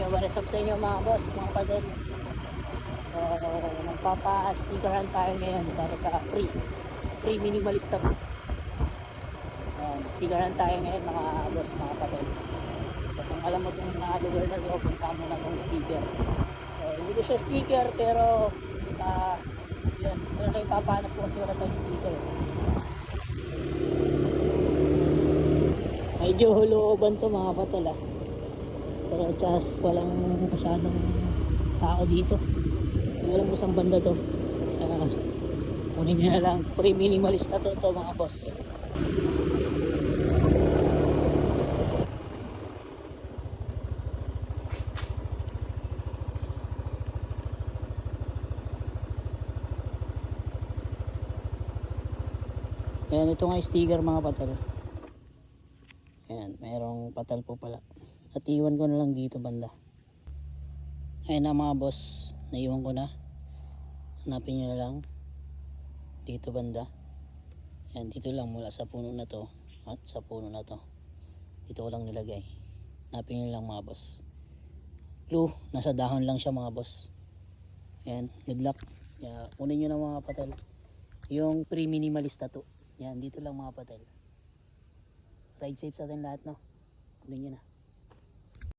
what is up sa inyo mga boss, mga padel. So, magpapa-stickeran tayo ngayon para sa pre-minimalista to. Stickeran tayo ngayon mga boss, mga padel. So, kung alam mo itong mga lugar na ito, punta mo na itong sticker. So, hindi ko siya sticker pero yun, ito na yung papahanap ko kasi wala tayong sticker. Medyo hulooban to mga patal pero just walang masyadong tao dito. Alam mo saan banda to. Kunin nyo na lang, pre-minimalista to mga boss. Ayan, ito nga sticker mga patal. Ayan, mayroong patal po pala. At iwan ko na lang dito banda. Ayan na mga boss, naiwan ko na. Hanapin nyo na lang dito banda. Ayan, dito lang mula sa puno na to at sa puno na to. Dito ko lang nilagay. Hanapin nyo lang mga boss. Clue, nasa dahon lang siya mga boss. Ayan, good luck. Kunin nyo na mga patal yung pre-minimalista to. Yan, dito lang mga patal. Ride safe sa atin lahat, no? Kunin nyo na.